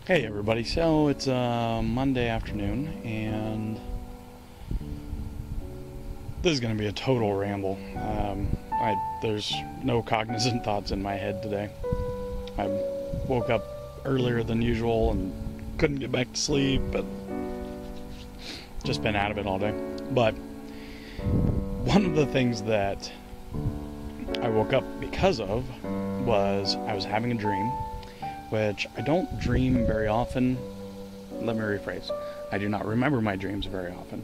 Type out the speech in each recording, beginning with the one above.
Hey everybody, so it's Monday afternoon, and this is going to be a total ramble. There's no cognizant thoughts in my head today. I woke up earlier than usual and couldn't get back to sleep, but just been out of it all day. But one of the things that I woke up because of was I was having a dream, which I don't dream very often. Let me rephrase. I do not remember my dreams very often.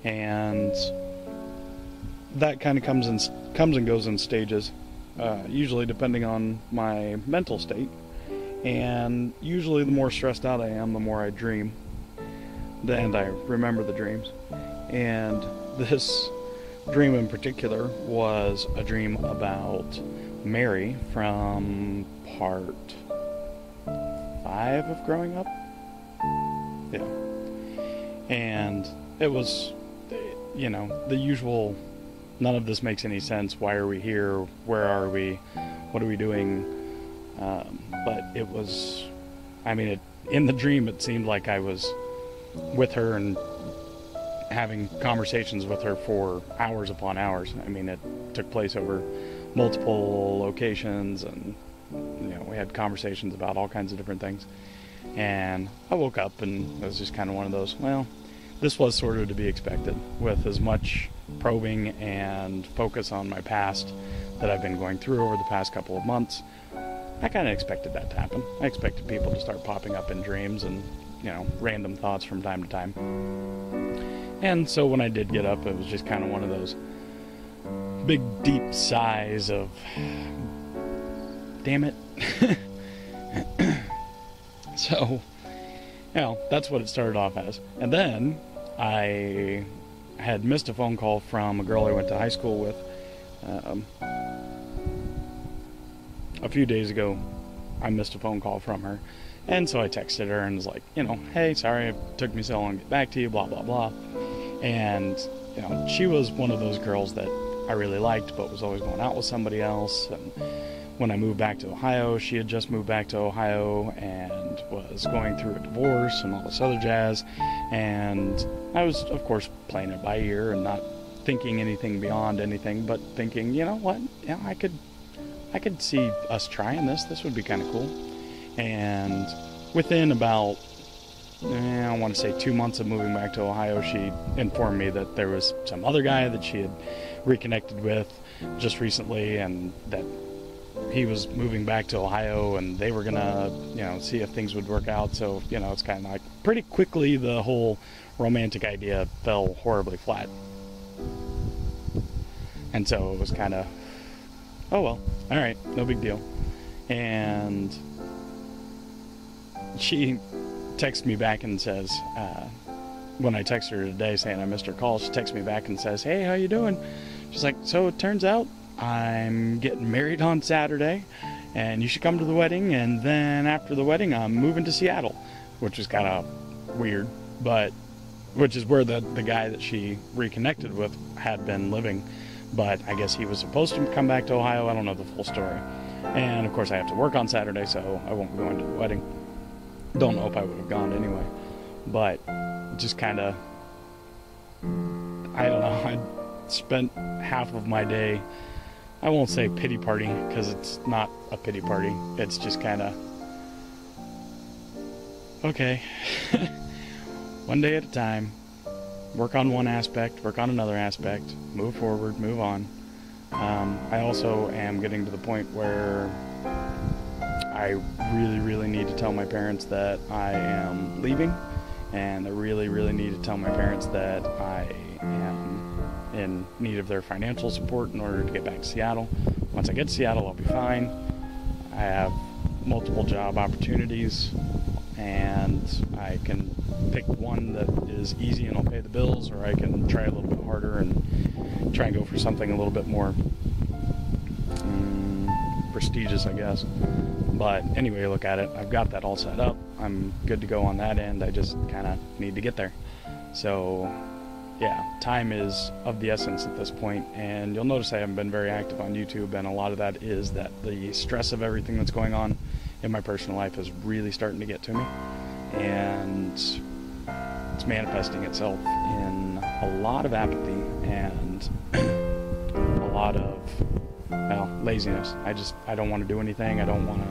And that kind of comes and goes in stages, usually depending on my mental state. And usually the more stressed out I am, the more I dream. And I remember the dreams. And this dream in particular was a dream about Mary from part 5 of growing up. Yeah. And it was, the usual, none of this makes any sense. Why are we here? Where are we? What are we doing? But it was, in the dream it seemed like I was with her and having conversations with her for hours upon hours. It took place over multiple locations, and we had conversations about all kinds of different things. And I woke up and it was just kind of one of those, well, this was sort of to be expected. With as much probing and focus on my past that I've been going through over the past couple of months, I kind of expected that to happen. I expected people to start popping up in dreams and, random thoughts from time to time. And so when I did get up, it was just kind of one of those big, deep sighs of, damn it. So, that's what it started off as. And then I had missed a phone call from a girl I went to high school with. A few days ago, I missed a phone call from her. And so I texted her and was like, hey, sorry it took me so long to get back to you, blah, blah, blah. And, she was one of those girls that I really liked, but was always going out with somebody else. And when I moved back to Ohio, she had just moved back to Ohio and was going through a divorce and all this other jazz. And I was, of course, playing it by ear and not thinking anything beyond anything, but thinking, you know what, I could see us trying this. This would be kind of cool. And within about, I want to say 2 months of moving back to Ohio, she informed me that there was some other guy that she had reconnected with just recently, and that he was moving back to Ohio and they were gonna, see if things would work out. So, it's kind of like pretty quickly the whole romantic idea fell horribly flat. And so it was kind of, oh well, alright, no big deal. And she texts me back and says, when I text her today saying I missed her call, she texts me back and says, hey, how you doing? She's like, so it turns out I'm getting married on Saturday, and you should come to the wedding, and then after the wedding I'm moving to Seattle, which is kind of weird, but which is where the guy that she reconnected with had been living. But I guess he was supposed to come back to Ohio. I don't know the full story. And of course I have to work on Saturday, so I won't be going to the wedding. Don't know if I would have gone anyway. But just kind of, I don't know, I spent half of my day, I won't say pity party, because it's not a pity party. It's just kind of, okay, one day at a time, work on one aspect, work on another aspect, move forward, move on. I also am getting to the point where I really, really need to tell my parents that I am leaving, and I really, really need to tell my parents that I am in need of their financial support in order to get back to Seattle. Once I get to Seattle, I'll be fine. I have multiple job opportunities, and I can pick one that is easy and I'll pay the bills, or I can try a little bit harder and try and go for something a little bit more prestigious, I guess. But anyway, look at it. I've got that all set up. I'm good to go on that end. I just kind of need to get there. So yeah, time is of the essence at this point, and you'll notice I haven't been very active on YouTube, and a lot of that is that the stress of everything that's going on in my personal life is really starting to get to me. And it's manifesting itself in a lot of apathy and a lot of, well, laziness. I don't want to do anything. I don't want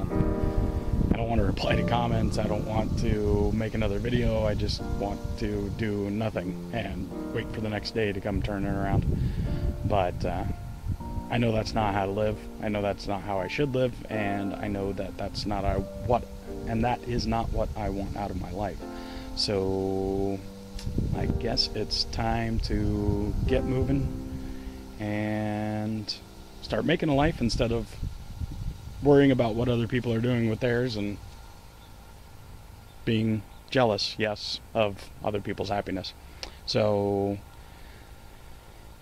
to reply to comments. I don't want to make another video. I just want to do nothing and wait for the next day to come turn it around. But I know that's not how to live. I know that's not how I should live, and I know that that's not that is not what I want out of my life. So I guess it's time to get moving and start making a life instead of worrying about what other people are doing with theirs and being jealous, yes, of other people's happiness. So,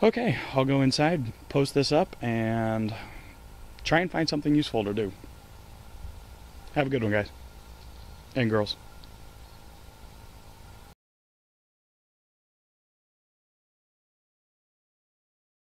okay, I'll go inside, post this up, and try and find something useful to do. Have a good one, guys and girls.